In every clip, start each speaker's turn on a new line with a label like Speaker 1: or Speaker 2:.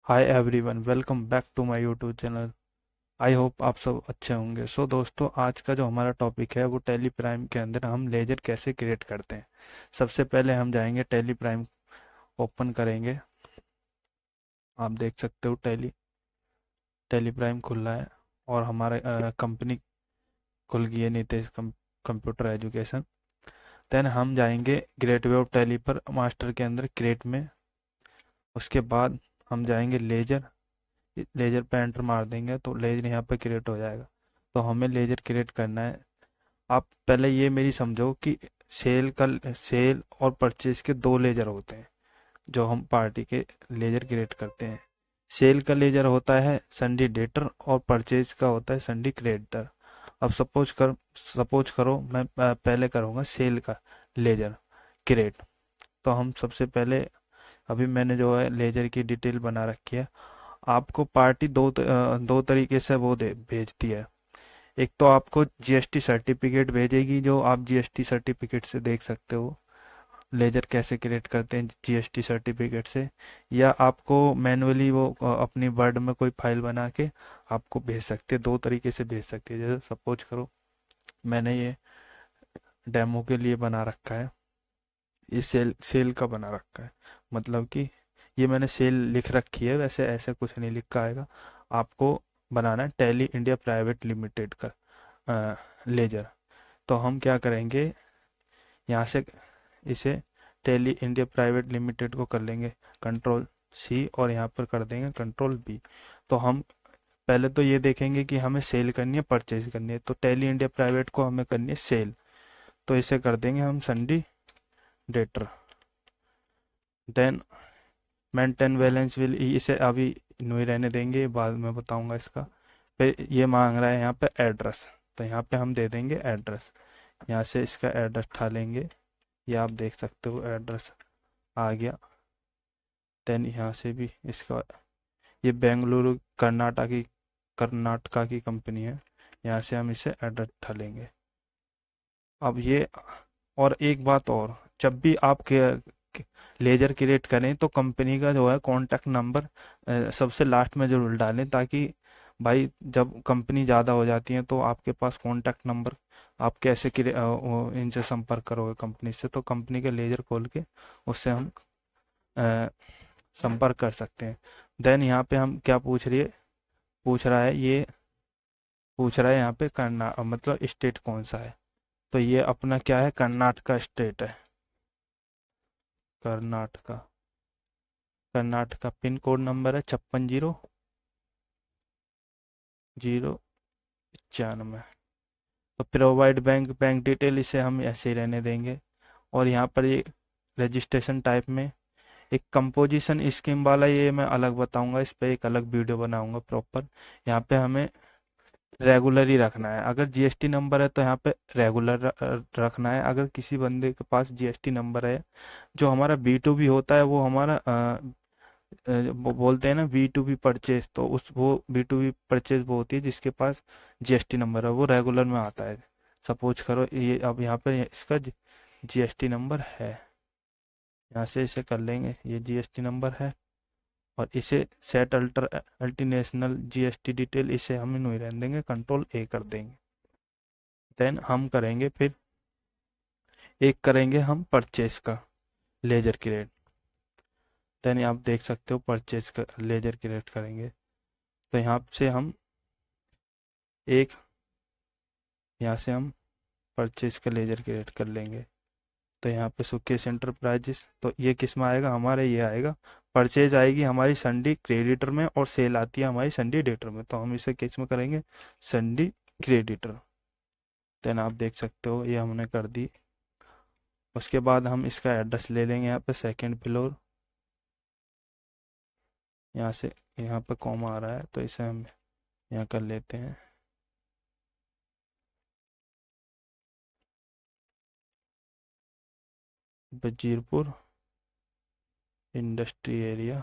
Speaker 1: Hi everyone, welcome back to my YouTube channel. I hope आप सब अच्छे होंगे। दोस्तों, आज का जो हमारा टॉपिक है वो टैली प्राइम के अंदर हम लेजर कैसे क्रिएट करते हैं। सबसे पहले हम जाएंगे टैली प्राइम, ओपन करेंगे। आप देख सकते हो टैली टैली प्राइम खुल रहा है और हमारा कंपनी खुल गई है, नितेश कंप्यूटर एजुकेशन। देन हम जाएंगे ग्रेट वे ऑफ टैली पर, मास्टर के अंदर क्रिएट में। उसके बाद हम जाएंगे लेजर। लेजर पे एंटर मार देंगे तो लेजर यहाँ पे क्रिएट हो जाएगा। तो हमें लेजर क्रिएट करना है। आप पहले ये मेरी समझो कि सेल और परचेज के दो लेजर होते हैं जो हम पार्टी के लेजर क्रिएट करते हैं। सेल का लेजर होता है संडे डेटर और परचेज का होता है संडे क्रेडिटर। अब सपोज करो मैं पहले करूँगा सेल का लेजर क्रिएट। तो हम सबसे पहले, अभी मैंने जो है लेजर की डिटेल बना रखी है। आपको पार्टी दो तरीके से वो दे भेजती है। एक तो आपको जीएसटी सर्टिफिकेट भेजेगी, जो आप जीएसटी सर्टिफिकेट से देख सकते हो लेजर कैसे क्रिएट करते हैं जीएसटी सर्टिफिकेट से। या आपको मैनुअली वो अपनी वर्ड में कोई फाइल बना के आपको भेज सकते हैं। दो तरीके से भेज सकते हैं। जैसे सपोज करो मैंने ये डेमो के लिए बना रखा है, ये सेल सेल का बना रखा है। मतलब कि ये मैंने सेल लिख रखी है, वैसे ऐसे कुछ नहीं लिखा आएगा। आपको बनाना है टैली इंडिया प्राइवेट लिमिटेड का लेजर। तो हम क्या करेंगे, यहाँ से इसे टैली इंडिया प्राइवेट लिमिटेड को कर लेंगे कंट्रोल सी, और यहाँ पर कर देंगे कंट्रोल बी। तो हम पहले तो ये देखेंगे कि हमें सेल करनी है परचेज करनी है। तो टैली इंडिया प्राइवेट को हमें करनी है सेल, तो इसे कर देंगे हम sundry debtor. Then maintain balance will, इसे अभी नहीं रहने देंगे, बाद में बताऊंगा इसका। फिर ये मांग रहा है यहाँ पे एड्रेस, तो यहाँ पे हम दे देंगे एड्रेस। यहाँ से इसका एड्रेस उठा लेंगे, ये आप देख सकते हो एड्रेस आ गया। देन यहाँ से भी इसका, ये बेंगलुरु कर्नाटका की कंपनी है। यहाँ से हम इसे एड्रेस उठा लेंगे। अब ये, और एक बात और, जब भी आप लेजर क्रिएट करें तो कंपनी का जो है कॉन्टैक्ट नंबर सबसे लास्ट में जरूर डालें, ताकि भाई जब कंपनी ज़्यादा हो जाती है तो आपके पास कॉन्टैक्ट नंबर, आप कैसे इनसे संपर्क करोगे कंपनी से। तो कंपनी के लेजर खोल के उससे हम अ, संपर्क कर सकते हैं। देन यहाँ पे हम क्या पूछ रहा है, ये पूछ रहा है यहाँ पे मतलब स्टेट कौन सा है। तो ये अपना क्या है, कर्नाटका स्टेट है। Karnataka Karnataka pin code number है 560091। तो प्रोवाइड बैंक डिटेल, इसे हम ऐसे ही रहने देंगे। और यहाँ पर ये रजिस्ट्रेशन टाइप में एक कंपोजिशन स्कीम वाला, ये मैं अलग बताऊंगा, इस पे एक अलग वीडियो बनाऊंगा प्रॉपर। यहाँ पे हमें रेगुलर ही रखना है। अगर जीएसटी नंबर है तो यहाँ पे रेगुलर रखना है। अगर किसी बंदे के पास जीएसटी नंबर है, जो हमारा बी टू बी होता है, वो हमारा वो बोलते हैं ना बी टू बी परचेज, तो उस वो बी टू बी परचेज वो होती है जिसके पास जीएसटी नंबर है, वो रेगुलर में आता है। सपोज करो ये अब यहाँ पे इसका जीएसटी नंबर है, यहाँ से इसे कर लेंगे, ये जीएसटी नंबर है। और इसे सेट अल्टरनेशनल जीएसटी डिटेल, इसे हम नहीं रहने देंगे, कंट्रोल ए कर देंगे। देन हम करेंगे फिर एक करेंगे हम परचेज का लेजर क्रिएट। देन आप देख सकते हो परचेज का लेजर क्रिएट करेंगे। तो यहाँ से हम एक, यहाँ से हम परचेज का लेजर क्रिएट कर लेंगे। तो यहाँ पे सुकेश एंटरप्राइजेस, तो ये किस में आएगा, हमारे ये आएगा, परचेज आएगी हमारी संडे क्रेडिटर में, और सेल आती है हमारी संडे डेटर में। तो हम इसे किस में करेंगे, संडे क्रेडिटर। देन आप देख सकते हो ये हमने कर दी। उसके बाद हम इसका एड्रेस ले लेंगे, यहाँ पे सेकंड फ्लोर, यहाँ से यहाँ पे कॉमा आ रहा है तो इसे हम यहाँ कर लेते हैं, बजीरपुर इंडस्ट्री एरिया।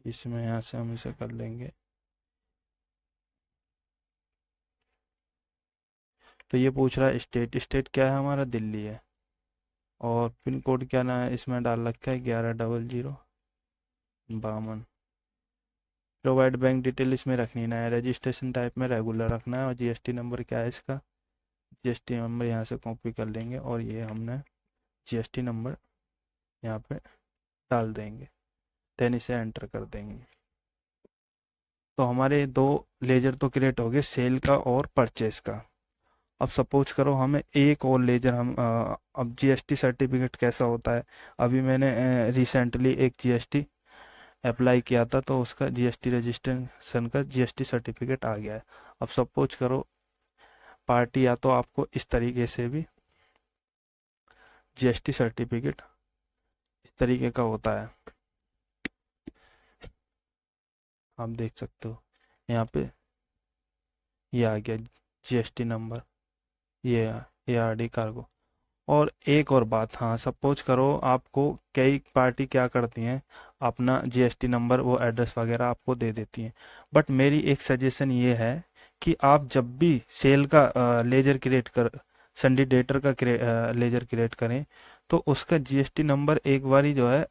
Speaker 1: इसमें यहाँ से हम इसे कर लेंगे तो ये पूछ रहा है स्टेट, स्टेट क्या है हमारा, दिल्ली है। और पिन कोड क्या ना है इसमें डाल रखा है, 110052। प्रोवाइड बैंक डिटेल इसमें रखनी ना है, रजिस्ट्रेशन टाइप में रेगुलर रखना है, और जीएसटी नंबर क्या है इसका, जीएसटी नंबर यहाँ से कॉपी कर लेंगे और ये हमने जीएसटी नंबर यहाँ पे डाल देंगे, देन इसे एंटर कर देंगे। तो हमारे दो लेजर तो क्रिएट हो गए, सेल का और परचेज का। अब सपोज करो हमें एक और लेजर हम अब जीएसटी सर्टिफिकेट कैसा होता है, अभी मैंने रिसेंटली एक जीएसटी अप्लाई किया था तो उसका जीएसटी रजिस्ट्रेशन का जीएसटी सर्टिफिकेट आ गया है। अब सपोज करो पार्टी या तो आपको इस तरीके से भी जीएसटी सर्टिफिकेट इस तरीके का होता है, आप देख सकते हो यहाँ पे ये आ गया जीएसटी नंबर, ये एआरडी कार्गो। और एक और बात, हाँ सपोज करो आपको कई पार्टी क्या करती हैं, अपना जीएसटी नंबर वो एड्रेस वगैरह आपको दे देती हैं, बट मेरी एक सजेशन ये है कि आप जब भी सेल का लेजर क्रिएट कर, संडिडेटर का लेजर क्रिएट करें तो उसका जीएसटी नंबर एक बारी जो है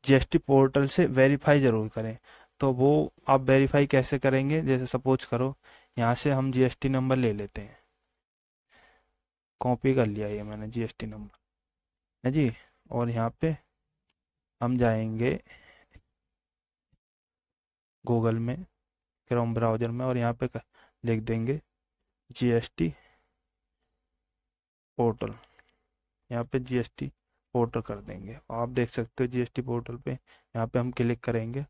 Speaker 1: जीएसटी पोर्टल से वेरीफाई जरूर करें। तो वो आप वेरीफाई कैसे करेंगे, जैसे सपोज करो यहाँ से हम जीएसटी नंबर ले लेते हैं, कॉपी कर लिया ये मैंने जीएसटी नंबर है जी, और यहाँ पे हम जाएंगे गूगल में, क्रोम ब्राउज़र में, और यहाँ पे लिख देंगे जीएसटी पोर्टल, यहाँ पे जीएसटी पोर्टल कर देंगे। आप देख सकते हो जीएसटी पोर्टल पे यहाँ पे हम क्लिक करेंगे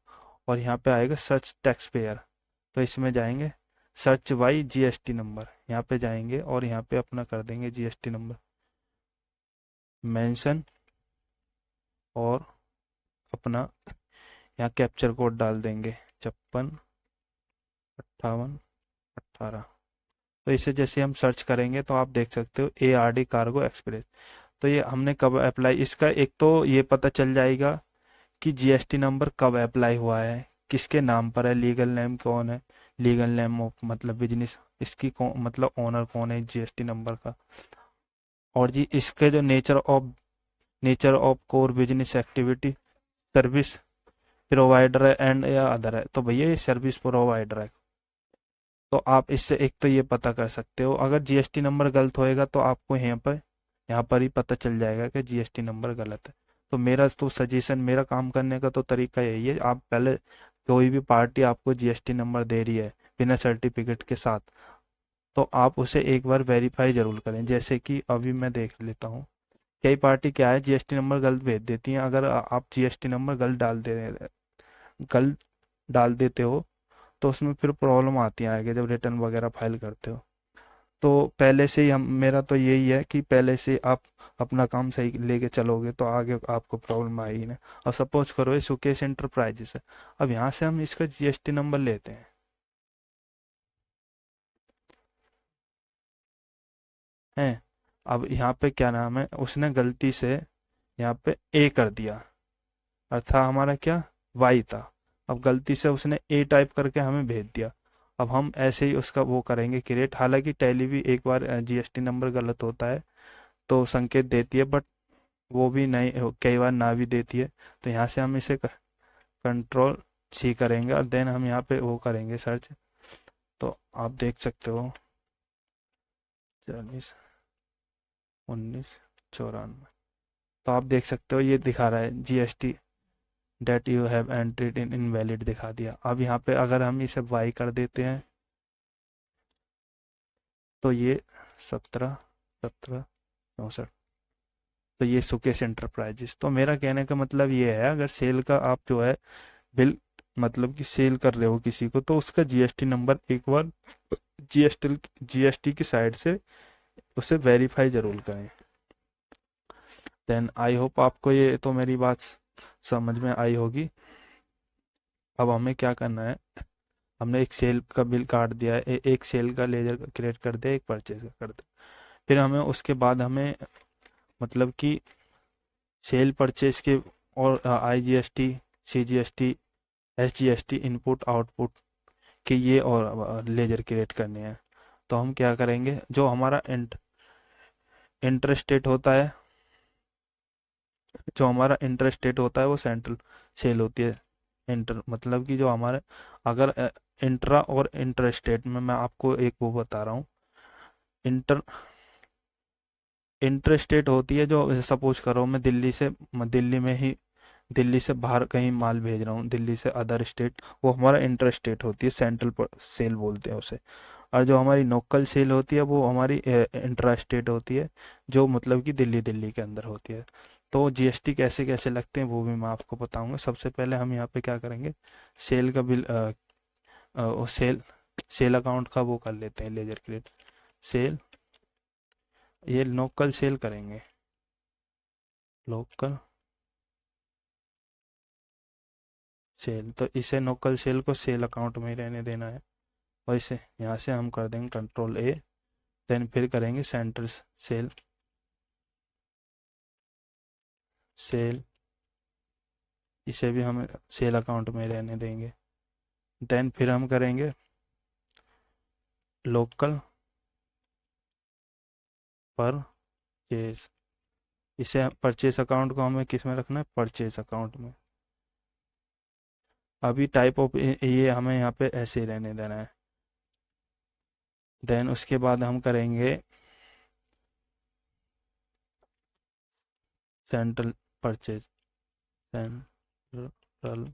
Speaker 1: और यहाँ पे आएगा सर्च टैक्स पेयर, तो इसमें जाएंगे सर्च बाई जीएसटी नंबर, यहाँ पे जाएंगे और यहाँ पे अपना कर देंगे जीएसटी नंबर मेंशन, और अपना यहाँ कैप्चर कोड डाल देंगे 565818। तो इसे जैसे हम सर्च करेंगे तो आप देख सकते हो एआरडी कार्गो एक्सप्रेस। तो ये हमने कब अप्लाई, इसका एक तो ये पता चल जाएगा कि जीएसटी नंबर कब अप्लाई हुआ है, किसके नाम पर है, लीगल नेम कौन है, लीगल नेम ऑफ मतलब बिजनेस, इसकी कौन मतलब ओनर कौन है जीएसटी नंबर का, और जी इसके जो nature of core business activity, service provider है एंड या अदर है, तो भैया ये सर्विस प्रोवाइडर है। तो आप इससे एक तो ये पता कर सकते हो, अगर जीएसटी नंबर गलत होएगा तो आपको यहाँ पर ही पता चल जाएगा कि जीएसटी नंबर गलत है। तो मेरा तो सजेशन, मेरा काम करने का तो तरीका यही है, आप पहले कोई भी पार्टी आपको जीएसटी नंबर दे रही है बिना सर्टिफिकेट के साथ, तो आप उसे एक बार वेरीफाई जरूर करें। जैसे कि अभी मैं देख लेता हूँ, कई पार्टी क्या है जीएसटी नंबर गलत भेज देती हैं, अगर आप जीएसटी नंबर गलत डाल देते हो तो उसमें फिर प्रॉब्लम आती है आगे जब रिटर्न वगैरह फाइल करते हो। तो पहले से ही हम, मेरा तो यही है कि पहले से आप अपना काम सही लेके चलोगे तो आगे आपको प्रॉब्लम आएगी ना। अब सपोज करो ये सुकेश एंटरप्राइजेस है, अब यहाँ से हम इसका जीएसटी नंबर लेते हैं। अब यहाँ पे क्या नाम है, उसने गलती से यहाँ पे ए कर दिया, अर्थात हमारा क्या वाई था, अब गलती से उसने ए टाइप करके हमें भेज दिया। अब हम ऐसे ही उसका वो करेंगे क्रिएट, हालांकि टैली भी एक बार जीएसटी नंबर गलत होता है तो संकेत देती है, बट वो भी नहीं, कई बार ना भी देती है। तो यहाँ से हम इसे कंट्रोल सी करेंगे और देन हम यहाँ पे वो करेंगे सर्च। तो आप देख सकते हो 40 19 94, तो आप देख सकते हो ये दिखा रहा है GST date you have entered in invalid दिखा दिया। अब यहाँ पे अगर हम इसे वाई कर देते हैं तो ये 17 17 64, तो ये सुकेश एंटरप्राइजेस। तो मेरा कहने का मतलब ये है, अगर सेल का आप जो है बिल मतलब कि सेल कर रहे हो किसी को, तो उसका जीएसटी नंबर एक बार जीएसटी जीएसटी की साइड से उसे वेरीफाई जरूर करें। देन आई होप आपको ये तो मेरी बात समझ में आई होगी। अब हमें क्या करना है, हमने एक सेल का बिल काट दिया है, एक सेल का लेजर क्रिएट कर दिया, एक परचेज का कर दिया। फिर हमें उसके बाद हमें मतलब कि सेल परचेज के और IGST, CGST, SGST input output के ये और लेजर क्रिएट करने हैं। तो हम क्या करेंगे, जो हमारा इंटरेस्ट रेट होता है, जो हमारा इंटरेस्ट रेट होता है वो सेंट्रल सेल होती है। इंटर मतलब कि जो हमारे, अगर इंट्रा और इंटरेस्ट रेट में मैं आपको एक वो बता रहा हूँ। इंटर इंटरेस्ट रेट होती है, जो सपोज करो मैं दिल्ली में ही, दिल्ली से बाहर कहीं माल भेज रहा हूँ, दिल्ली से अदर स्टेट, वो हमारा इंटरेस्ट रेट होती है, सेंट्रल सेल बोलते हैं उसे। और जो हमारी लोकल सेल होती है वो हमारी इंट्रा स्टेट होती है, जो मतलब कि दिल्ली दिल्ली के अंदर होती है। तो जीएसटी कैसे कैसे लगते हैं वो भी मैं आपको बताऊंगा। सबसे पहले हम यहाँ पे क्या करेंगे, सेल का बिल, सेल सेल अकाउंट का वो कर लेते हैं, लेजर क्रेडिट सेल, ये लोकल सेल करेंगे, लोकल सेल। तो इसे लोकल सेल को सेल अकाउंट में ही रहने देना है, और इसे यहाँ से हम कर देंगे कंट्रोल ए। देन फिर करेंगे सेंट्रल सेल, सेल, इसे भी हम सेल अकाउंट में रहने देंगे। देन फिर हम करेंगे लोकल परचेज, इसे परचेज अकाउंट को हमें किस में रखना है, परचेज अकाउंट में। अभी टाइप ऑफ ये हमें यहाँ पे ऐसे ही रहने देना है। देन उसके बाद हम करेंगे सेंट्रल परचेज, सेंट्रल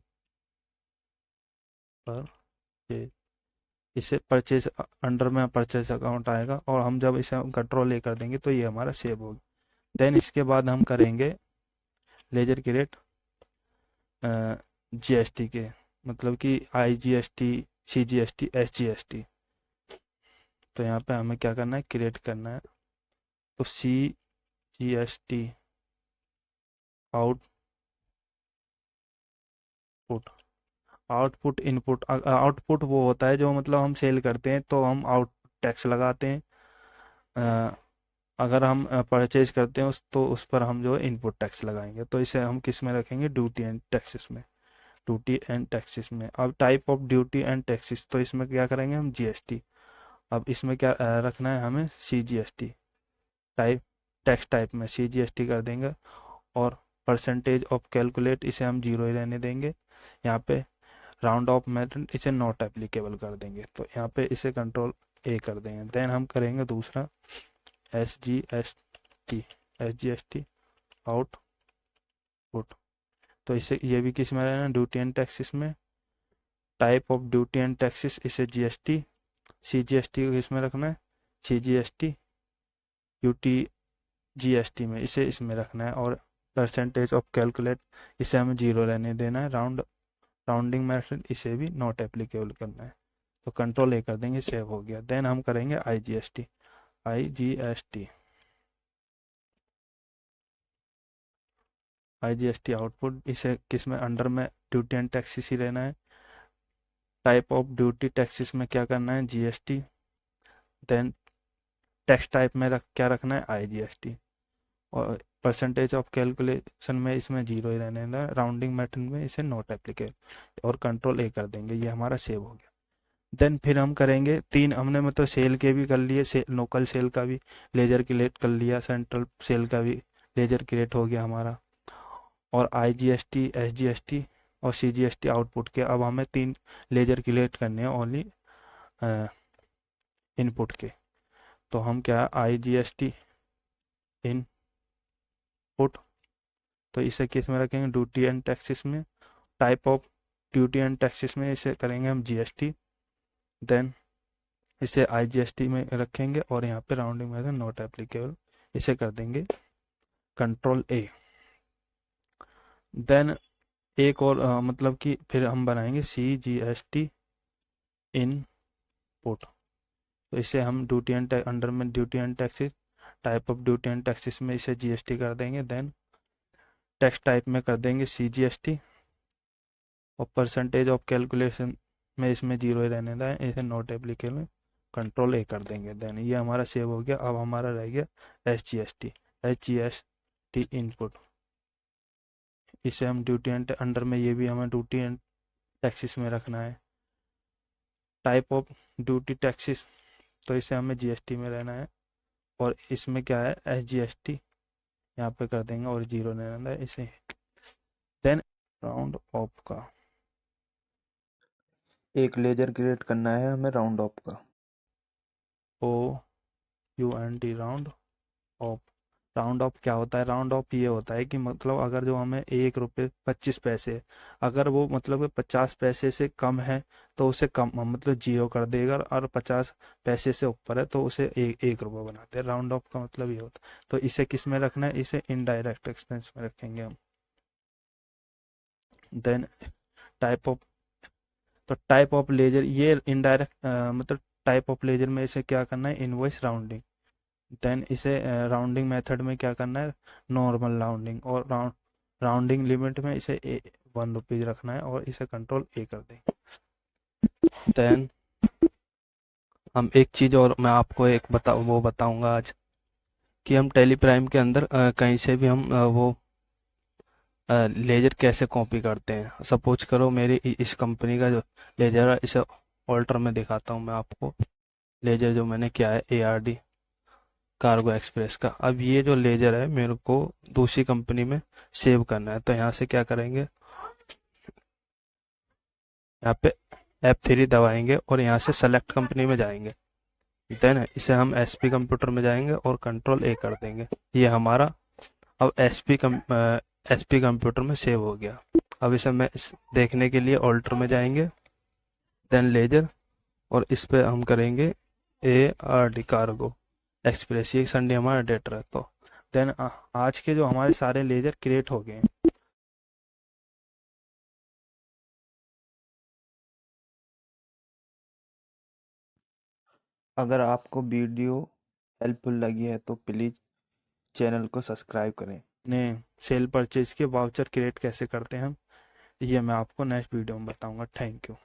Speaker 1: परचेज, इसे परचेज अंडर में परचेज अकाउंट आएगा, और हम जब इसे कंट्रोल ए कर देंगे तो ये हमारा सेव होगा। देन इसके बाद हम करेंगे लेजर क्रेडिट जीएसटी के, मतलब कि आईजीएसटी, सीजीएसटी, एसजीएसटी। तो यहाँ पे हमें क्या करना है, क्रिएट करना है। तो CGST output, output input, output वो होता है जो मतलब हम सेल करते हैं तो हम आउट टैक्स लगाते हैं। अ, अगर हम परचेज करते हैं तो उस पर हम जो है इनपुट टैक्स लगाएंगे। तो इसे हम किस में रखेंगे, ड्यूटी एंड टैक्सेस में, ड्यूटी एंड टैक्सेस में। अब type of duty and taxes, तो इसमें क्या करेंगे हम, जीएसटी। अब इसमें क्या रखना है हमें, सीजीएसटी टाइप, टैक्स टाइप में सीजीएसटी कर देंगे। और परसेंटेज ऑफ कैलकुलेट, इसे हम जीरो ही रहने देंगे। यहाँ पे राउंड ऑफ मेथड, इसे नॉट एप्लीकेबल कर देंगे, तो यहाँ पे इसे कंट्रोल ए कर देंगे। देन हम करेंगे दूसरा S G S T, S G S T output. तो इसे ये भी किस में रहना, ड्यूटी एंड टैक्सेस में। Type of duty and taxes, इसे जीएसटी, सीजीएसटी को किस में रखना है, सीजीएसटी यूटी जीएसटी में, इसे इसमें रखना है। और परसेंटेज ऑफ कैलकुलेट, इसे हमें जीरो रहने देना है। राउंडिंग मेथड, इसे भी नॉट एप्लीकेबल करना है। तो कंट्रोल ए कर देंगे, सेव हो गया। देन हम करेंगे आईजीएसटी, आईजीएसटी, आईजीएसटी आउटपुट, इसे किस में, अंडर में ड्यूटी एंड टैक्सेस ही रहना है। टाइप ऑफ ड्यूटी टैक्सेस में क्या करना है, जीएसटी। देन टैक्स टाइप में क्या रखना है, आईजीएसटी। और परसेंटेज ऑफ कैलकुलेशन में इसमें जीरो ही रहने देना, राउंडिंग मेथड में इसे नॉट एप्लीकेबल, और कंट्रोल ए कर देंगे, ये हमारा सेव हो गया। देन फिर हम करेंगे तीन, हमने मतलब सेल के भी कर लिए, लोकल सेल का भी लेजर क्रिएट कर लिया, सेंट्रल सेल का भी लेजर क्रिएट हो गया हमारा, और आईजीएसटी, एसजीएसटी और सीजीएसटी आउटपुट के। अब हमें तीन लेजर क्रिएट करने हैं ओनली इनपुट के। तो हम क्या, आईजीएसटी इनपुट, तो इसे किस में रखेंगे, ड्यूटी एंड टैक्सेस में। Type of duty and taxes में इसे करेंगे हम जीएसटी। देन इसे आईजीएसटी में रखेंगे, और यहाँ पे राउंडिंग में नॉट एप्लीकेबल, इसे कर देंगे कंट्रोल ए। देन एक और मतलब कि फिर हम बनाएंगे सीजीएसटी इनपुट। तो इसे हम ड्यूटी एंड अंडर में duty and taxes, type of duty and taxes में इसे जीएसटी कर देंगे। देन टैक्स टाइप में कर देंगे सीजीएसटी, और परसेंटेज ऑफ कैलकुलेशन में इसमें जीरो ही रहने दें, इसे नॉट एप्लीकेबल, कंट्रोल ए कर देंगे। देन ये हमारा सेव हो गया। अब हमारा रह गया S G S T, H G S T input, इसे हम ड्यूटी एंड अंडर में, ये भी हमें ड्यूटी एंड टैक्सेस में रखना है। टाइप ऑफ ड्यूटी टैक्सेस तो इसे हमें जीएसटी में रहना है, और इसमें क्या है एसजीएसटी यहाँ पे कर देंगे, और जीरो नहीं रहना है इसे। देन राउंड ऑफ का
Speaker 2: एक लेजर क्रिएट करना है हमें राउंड ऑफ का।
Speaker 1: OUND round of. Round of क्या होता है? राउंड ऑफ ये होता है कि मतलब अगर जो हमें 1 रुपये 25 पैसे, अगर वो मतलब 50 पैसे से कम है तो उसे कम मतलब जीरो कर देगा, और 50 पैसे से ऊपर है तो उसे 1 रुपये बनाते हैं। राउंड ऑफ का मतलब ये होता है। तो इसे किस में रखना है? इसे इनडायरेक्ट एक्सपेंस में रखेंगे हम। देन टाइप ऑफ, तो टाइप ऑफ लेजर ये इनडायरेक्ट मतलब टाइप ऑफ लेजर में इसे क्या करना है? Invoice rounding. देन इसे राउंडिंग मेथड में क्या करना है? Normal rounding. और राउंडिंग लिमिट में इसे 1 रुपीज रखना है, और इसे कंट्रोल ए कर देंगे। देन हम एक चीज़ और मैं आपको एक वो बताऊंगा आज, कि हम टेली प्राइम के अंदर कहीं से भी हम वो लेजर कैसे कॉपी करते हैं। सपोज करो मेरी इस कंपनी का जो लेजर है, इसे ऑल्टर में दिखाता हूँ मैं आपको। लेजर जो मैंने किया है ARD कार्गो एक्सप्रेस का। अब ये जो लेजर है मेरे को दूसरी कंपनी में सेव करना है, तो यहाँ से क्या करेंगे, यहाँ पे F3 दबाएंगे और यहाँ से सेलेक्ट कंपनी में जाएंगे। देन इसे हम SP कंप्यूटर में जाएंगे और कंट्रोल A कर देंगे। ये हमारा अब SP कंप्यूटर में सेव हो गया। अब इसे मैं देखने के लिए ऑल्टर में जाएंगे, देन लेजर, और इस पे हम करेंगे ARD कार्गो एक्सप्रेस। ये संडे हमारा डेट है। तो देन आज के जो हमारे सारे लेजर क्रिएट हो गए हैं।
Speaker 2: अगर आपको वीडियो हेल्पफुल लगी है तो प्लीज़ चैनल को सब्सक्राइब करें।
Speaker 1: ने सेल परचेज के वाउचर क्रिएट कैसे करते हैं हम, ये मैं आपको नेक्स्ट वीडियो में बताऊंगा। Thank you.